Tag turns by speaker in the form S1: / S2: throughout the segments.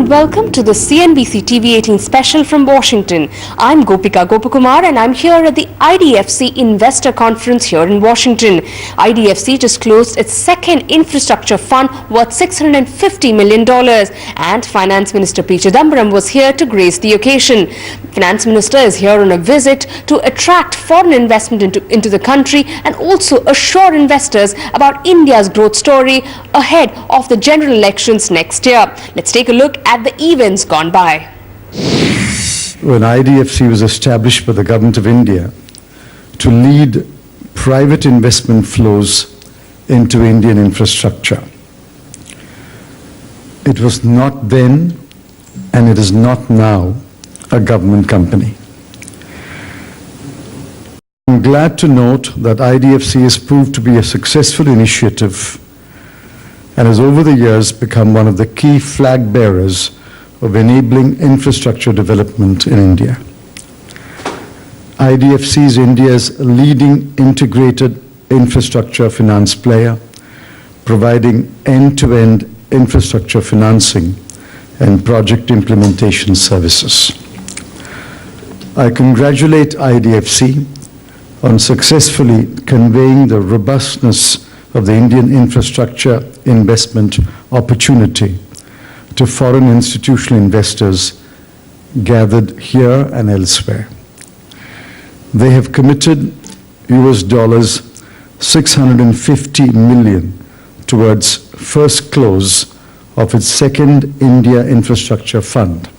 S1: and welcome to the CNBC TV 18 special from Washington. I'm Gopika Gopakumar and I'm here at the IDFC Investor Conference here in Washington. IDFC just closed its second infrastructure fund worth $650 million and Finance Minister P. Chidambaram was here to grace the occasion. Finance Minister is here on a visit to attract foreign investment into the country and also assure investors about India's growth story ahead of the general elections next year. Let's take a look at the events gone by.
S2: When IDFC was established by the Government of India to lead private investment flows into Indian infrastructure, it was not then and it is not now a government company. I'm glad to note that IDFC has proved to be a successful initiative and has over the years become one of the key flag bearers of enabling infrastructure development in India. IDFC is India's leading integrated infrastructure finance player, providing end-to-end infrastructure financing and project implementation services. I congratulate IDFC on successfully conveying the robustness of the Indian infrastructure investment opportunity to foreign institutional investors gathered here and elsewhere. They have committed US $650 million towards first close of its second India Infrastructure Fund,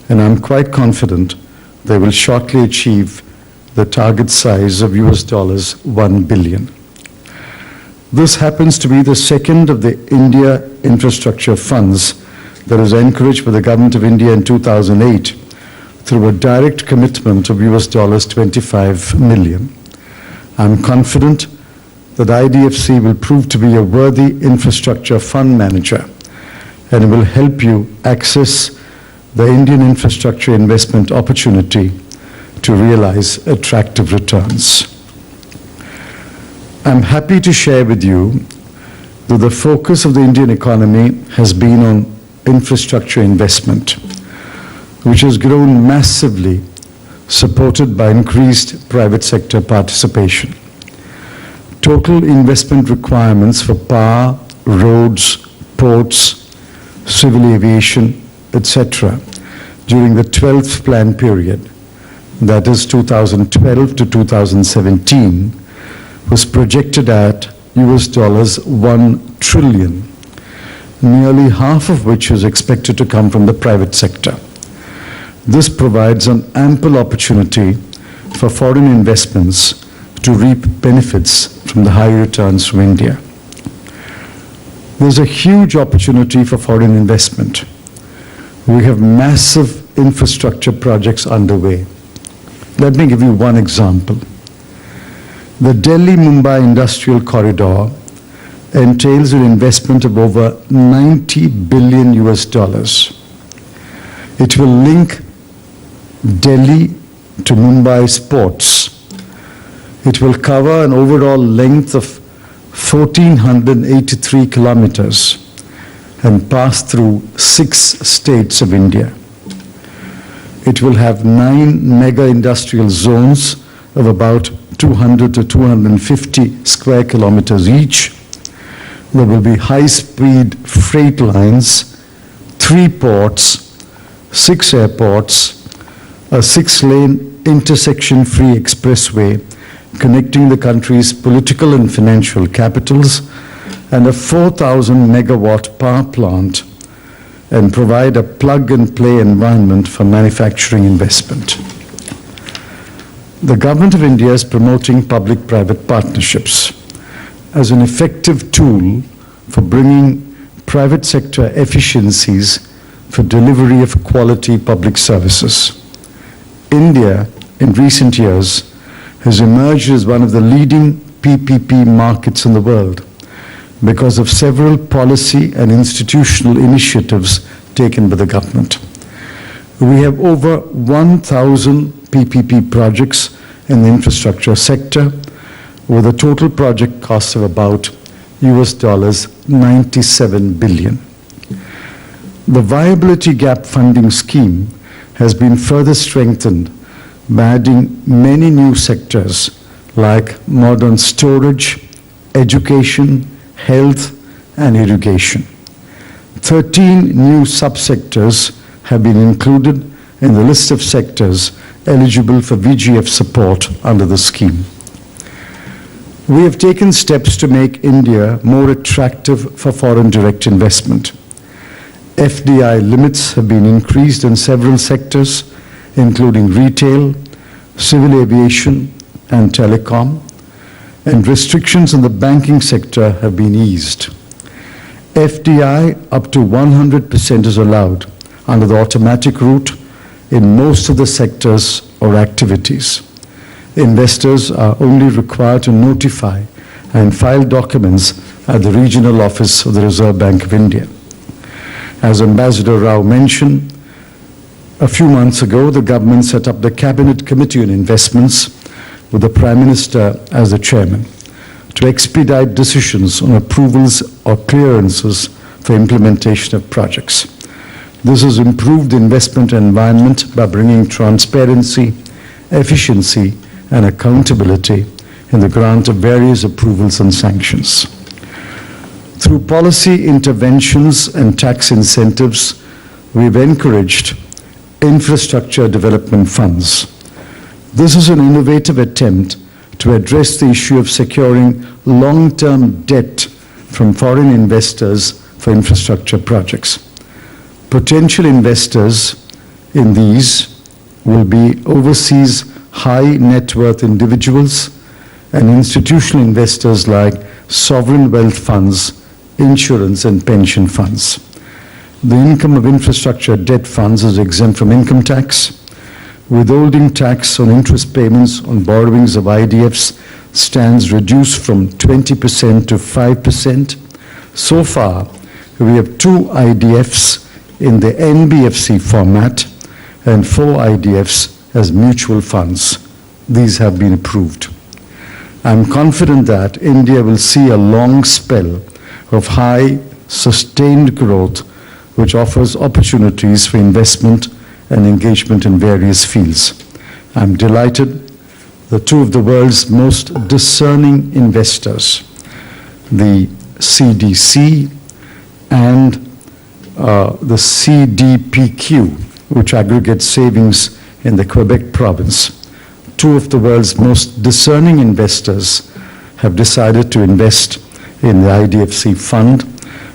S2: and I'm quite confident they will shortly achieve the target size of US $1 billion. This happens to be the second of the India infrastructure funds that was encouraged by the Government of India in 2008 through a direct commitment of US $25 million. I'm confident that IDFC will prove to be a worthy infrastructure fund manager and will help you access the Indian infrastructure investment opportunity to realize attractive returns. I'm happy to share with you that the focus of the Indian economy has been on infrastructure investment, which has grown massively, supported by increased private sector participation. Total investment requirements for power, roads, ports, civil aviation, etc. during the 12th plan period, that is 2012 to 2017, was projected at US $1 trillion, nearly half of which is expected to come from the private sector. This provides an ample opportunity for foreign investments to reap benefits from the high returns from India. There's a huge opportunity for foreign investment. We have massive infrastructure projects underway. Let me give you one example. The Delhi-Mumbai Industrial Corridor entails an investment of over $90 billion US. It will link Delhi to Mumbai's ports. It will cover an overall length of 1,483 kilometers and pass through 6 states of India. It will have 9 mega industrial zones of about 200 to 250 square kilometers each. There will be high-speed freight lines, 3 ports, 6 airports, a 6-lane intersection-free expressway connecting the country's political and financial capitals, and a 4,000 megawatt power plant, and provide a plug-and-play environment for manufacturing investment. The Government of India is promoting public-private partnerships as an effective tool for bringing private sector efficiencies for delivery of quality public services. India, in recent years, has emerged as one of the leading PPP markets in the world because of several policy and institutional initiatives taken by the government. We have over 1,000 PPP projects in the infrastructure sector with a total project cost of about US $97 billion. The viability gap funding scheme has been further strengthened by adding many new sectors like modern storage, education, health, and irrigation. 13 new subsectors have been included in the list of sectors eligible for VGF support under the scheme. We have taken steps to make India more attractive for foreign direct investment. FDI limits have been increased in several sectors, including retail, civil aviation, and telecom, and restrictions in the banking sector have been eased. FDI up to 100% is allowed under the automatic route in most of the sectors or activities. Investors are only required to notify and file documents at the regional office of the Reserve Bank of India. As Ambassador Rao mentioned, a few months ago, the government set up the Cabinet Committee on Investments with the Prime Minister as the chairman to expedite decisions on approvals or clearances for implementation of projects. This has improved the investment environment by bringing transparency, efficiency, and accountability in the grant of various approvals and sanctions. Through policy interventions and tax incentives, we've encouraged infrastructure development funds. This is an innovative attempt to address the issue of securing long-term debt from foreign investors for infrastructure projects. Potential investors in these will be overseas high net worth individuals and institutional investors like sovereign wealth funds, insurance, and pension funds. The income of infrastructure debt funds is exempt from income tax. Withholding tax on interest payments on borrowings of IDFs stands reduced from 20% to 5%. So far, we have 2 IDFs in the NBFC format and 4 IDFs as mutual funds. These have been approved. I'm confident that India will see a long spell of high, sustained growth, which offers opportunities for investment and engagement in various fields. I'm delighted that 2 of the world's most discerning investors, the CDC and the CDPQ, which aggregates savings in the Quebec province, 2 of the world's most discerning investors have decided to invest in the IDFC fund.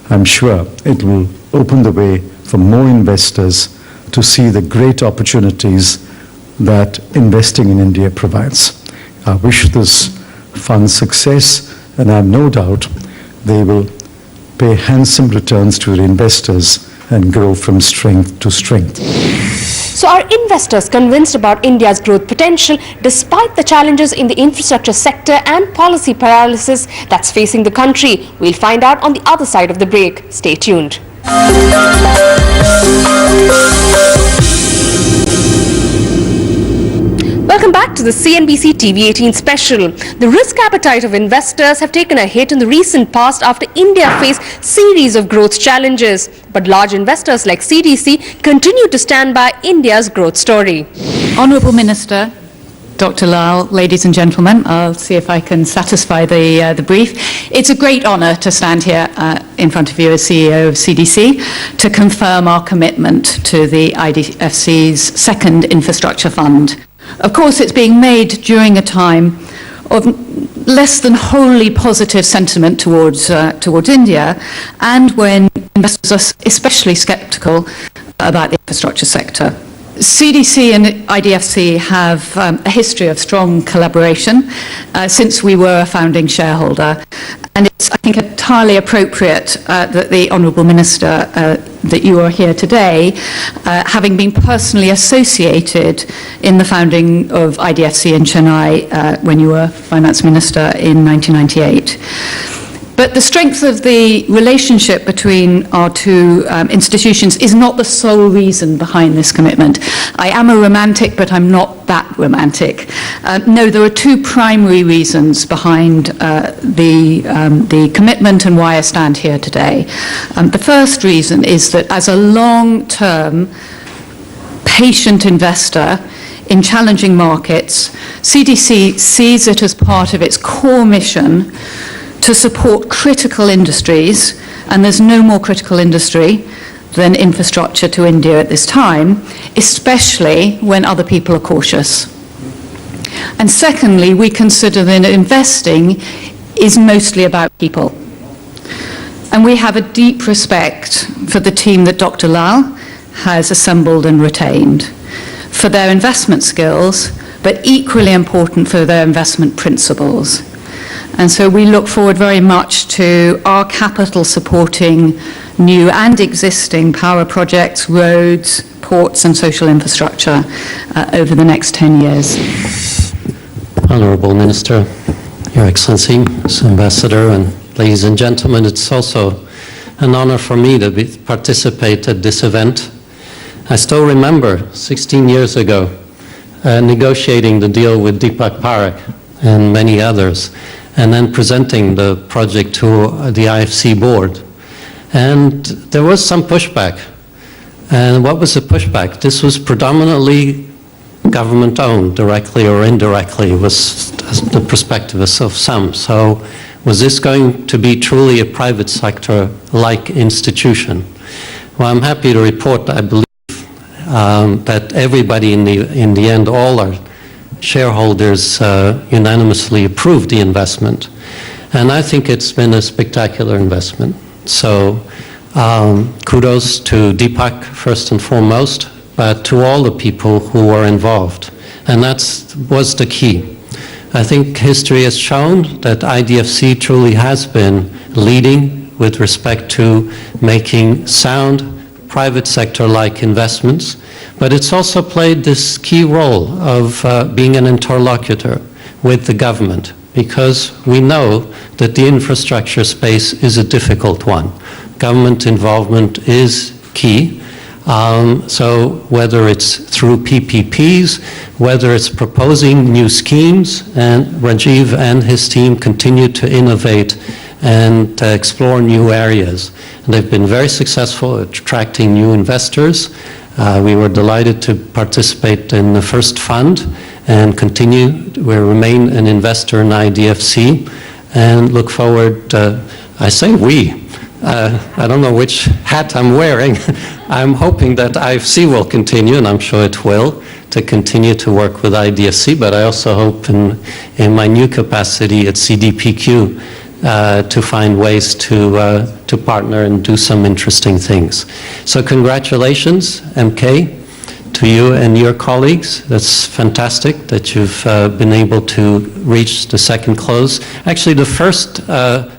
S2: I'm sure it will open the way for more investors to see the great opportunities that investing in India provides. I wish this fund success, and I have no doubt they will pay handsome returns to their investors and grow from strength to strength.
S1: So are investors convinced about India's growth potential despite the challenges in the infrastructure sector and policy paralysis that's facing the country? We'll find out on the other side of the break. Stay tuned. Welcome back to the CNBC TV18 special. The risk appetite of investors have taken a hit in the recent past after India faced series of growth challenges. But large investors like CDC continue to stand by India's growth story.
S3: Honourable Minister, Dr. Lal, ladies and gentlemen, I'll see if I can satisfy the brief. It's a great honour to stand here in front of you as CEO of CDC to confirm our commitment to the IDFC's second infrastructure fund. Of course, it's being made during a time of less than wholly positive sentiment towards India, and when investors are especially sceptical about the infrastructure sector. CDC and IDFC have a history of strong collaboration since we were a founding shareholder, and it's, I think, entirely appropriate that the Honourable Minister, that you are here today, having been personally associated in the founding of IDFC in Chennai when you were Finance Minister in 1998. But the strength of the relationship between our two institutions is not the sole reason behind this commitment. I am a romantic, but I'm not that romantic. No, there are two primary reasons behind the commitment and why I stand here today. The first reason is that as a long-term, patient investor in challenging markets, CDC sees it as part of its core mission to support critical industries, and there's no more critical industry than infrastructure to India at this time, especially when other people are cautious. And secondly, we consider that investing is mostly about people. And we have a deep respect for the team that Dr. Lal has assembled and retained, for their investment skills, but equally important for their investment principles. And so we look forward very much to our capital supporting new and existing power projects, roads, ports and social infrastructure over the next 10 years.
S4: Honourable Minister, Your Excellency, Mr. Ambassador, and ladies and gentlemen, it's also an honour for me to participate at this event. I still remember 16 years ago negotiating the deal with Deepak Parekh and many others, and then presenting the project to the IFC board. And there was some pushback. And what was the pushback? This was predominantly government-owned, directly or indirectly, was the perspective of some. So was this going to be truly a private sector-like institution? Well, I'm happy to report, I believe, that everybody in the end, all our shareholders unanimously approved the investment. And I think it's been a spectacular investment. So kudos to Deepak first and foremost, but to all the people who were involved. And that was the key. I think history has shown that IDFC truly has been leading with respect to making sound private sector-like investments, but it's also played this key role of being an interlocutor with the government, because we know that the infrastructure space is a difficult one. Government involvement is key. So whether it's through PPPs, whether it's proposing new schemes, and Rajiv and his team continue to innovate and explore new areas. And they've been very successful at attracting new investors. We were delighted to participate in the first fund and we remain an investor in IDFC and look forward, I say we, I don't know which hat I'm wearing. I'm hoping that IFC will continue, and I'm sure it will, to continue to work with IDFC, but I also hope in my new capacity at CDPQ to find ways to partner and do some interesting things. So congratulations, MK, to you and your colleagues. That's fantastic that you've been able to reach the second close. Actually, the first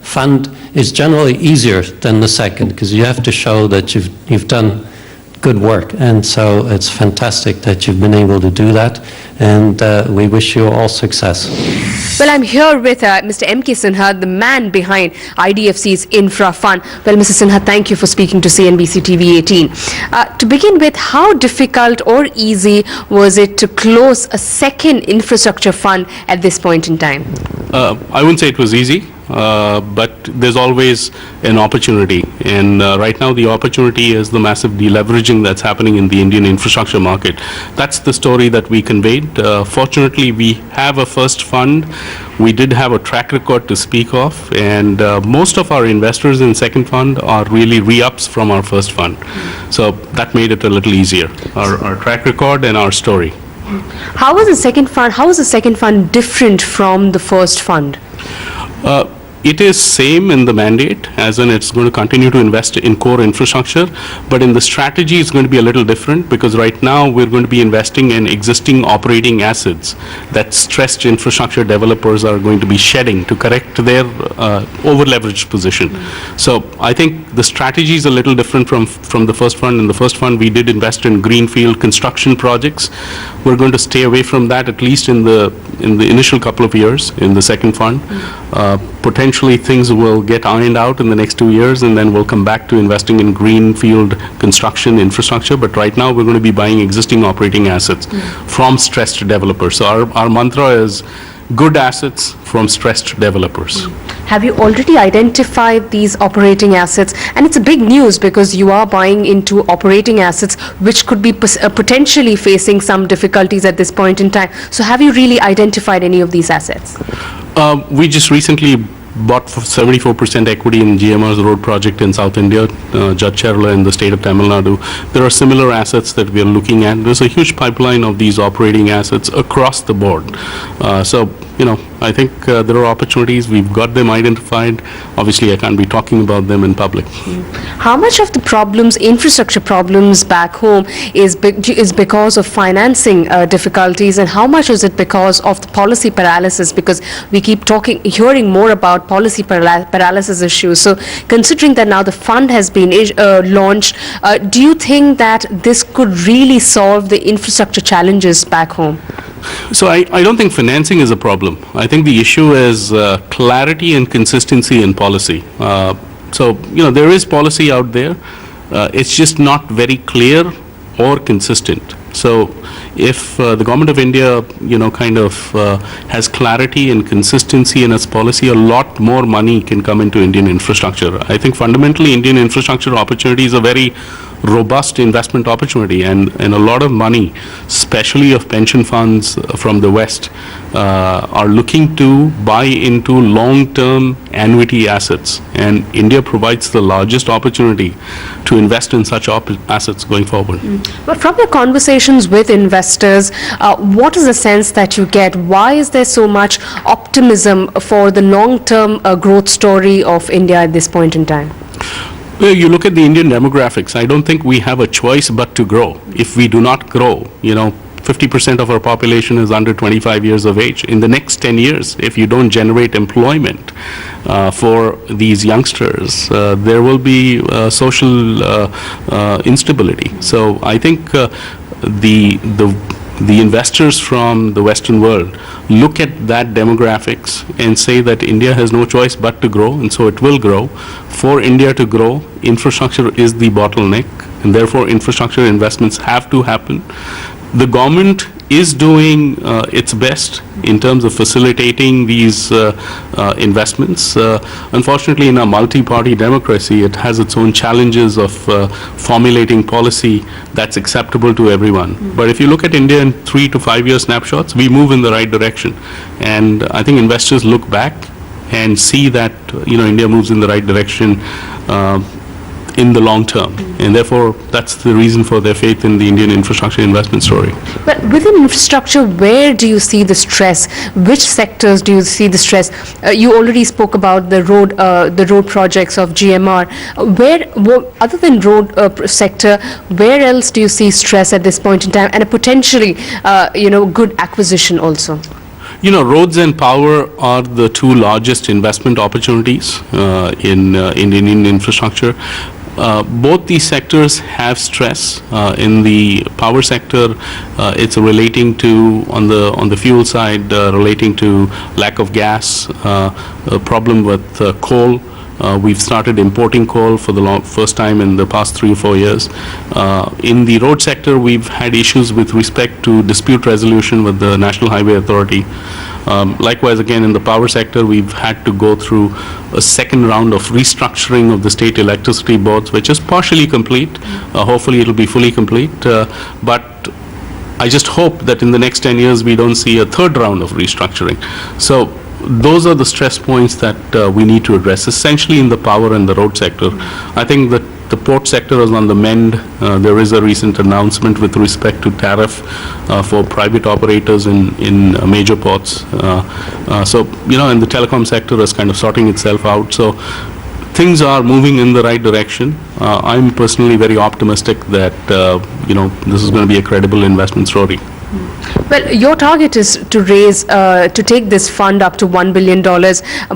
S4: fund is generally easier than the second, because you have to show that you've done good work, and so it's fantastic that you've been able to do that, and we wish you all success.
S1: Well, I'm here with Mr. M.K. Sinha, the man behind IDFC's Infra Fund. Well, Mr. Sinha, thank you for speaking to CNBC TV 18. To begin with, how difficult or easy was it to close a second infrastructure fund at this point in time?
S5: I wouldn't say it was easy. But there's always an opportunity, and right now the opportunity is the massive deleveraging that's happening in the Indian infrastructure market. That's the story that we conveyed. Fortunately, we have a first fund. We did have a track record to speak of, and most of our investors in second fund are really re-ups from our first fund. So that made it a little easier, our track record and our story.
S1: How was the second fund different from the first fund?
S5: It is same in the mandate, as in it's going to continue to invest in core infrastructure, but in the strategy it's going to be a little different, because right now we're going to be investing in existing operating assets that stressed infrastructure developers are going to be shedding to correct their over-leveraged position. So I think the strategy is a little different from the first fund. In the first fund we did invest in greenfield construction projects. We're going to stay away from that, at least in the initial couple of years in the second fund. potentially things will get ironed out in the next 2 years, and then we'll come back to investing in greenfield construction infrastructure. But right now, we're going to be buying existing operating assets from stressed developers. So our mantra is good assets from stressed developers.
S1: Have you already identified these operating assets? And it's a big news because you are buying into operating assets which could be potentially facing some difficulties at this point in time. So have you really identified any of these assets?
S5: We just recently bought for 74% equity in GMR's road project in South India, Jadcherla in the state of Tamil Nadu. There are similar assets that we are looking at. There's a huge pipeline of these operating assets across the board. So, I think there are opportunities. We've got them identified. Obviously, I can't be talking about them in public.
S1: How much of the problems, infrastructure problems back home is because of financing difficulties, and how much is it because of the policy paralysis? Because we keep hearing more about policy paralysis issues. So considering that now the fund has been launched, do you think that this could really solve the infrastructure challenges back home?
S5: So I don't think financing is a problem. I think the issue is clarity and consistency in policy. There is policy out there. It's just not very clear or consistent. So if the government of India, has clarity and consistency in its policy, a lot more money can come into Indian infrastructure. I think fundamentally Indian infrastructure opportunity is a very robust investment opportunity, and a lot of money, especially of pension funds from the West, are looking to buy into long-term annuity assets, and India provides the largest opportunity to invest in such assets going forward.
S1: But from your conversations with investors, what is the sense that you get? Why is there so much optimism for the long-term growth story of India at this point in time?
S5: Well, you look at the Indian demographics, I don't think we have a choice but to grow. If we do not grow, 50% of our population is under 25 years of age. In the next 10 years, if you don't generate employment for these youngsters, there will be social instability. So I think the investors from the Western world look at that demographics and say that India has no choice but to grow, and so it will grow. For India to grow, infrastructure is the bottleneck, and therefore infrastructure investments have to happen. The government is doing its best in terms of facilitating these investments. Unfortunately, in a multi-party democracy, it has its own challenges of formulating policy that's acceptable to everyone. But if you look at India in 3 to 5 year snapshots, we move in the right direction. And I think investors look back and see that India moves in the right direction in the long term, and therefore that's the reason for their faith in the Indian infrastructure investment story.
S1: But within infrastructure, where do you see the stress? Which sectors do you see the stress? You already spoke about the road projects of GMR. Other than road sector, where else do you see stress at this point in time, and a potentially good acquisition also?
S5: Roads and power are the two largest investment opportunities in Indian infrastructure. Both these sectors have stress. In the power sector, it's relating to, on the fuel side, relating to lack of gas, a problem with coal. We've started importing coal for the first time in the past 3 or 4 years. In the road sector, we've had issues with respect to dispute resolution with the National Highway Authority. Likewise, again, in the power sector, we've had to go through a second round of restructuring of the state electricity boards, which is partially complete. Hopefully, it'll be fully complete. But I just hope that in the next 10 years, we don't see a third round of restructuring. So those are the stress points that we need to address, essentially in the power and the road sector. I think that the port sector is on the mend. There is a recent announcement with respect to tariff for private operators in major ports. And the telecom sector is kind of sorting itself out. So things are moving in the right direction. I'm personally very optimistic that, this is going to be a credible investment story.
S1: Well, your target is to raise, to take this fund up to $1 billion.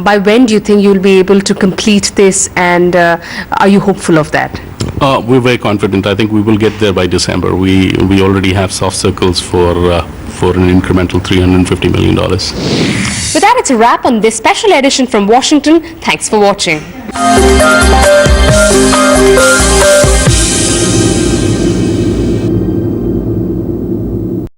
S1: By when do you think you'll be able to complete this, and are you hopeful of that?
S5: We're very confident. I think we will get there by December. We already have soft circles for for an incremental $350 million.
S1: With that, it's a wrap on this special edition from Washington. Thanks for watching.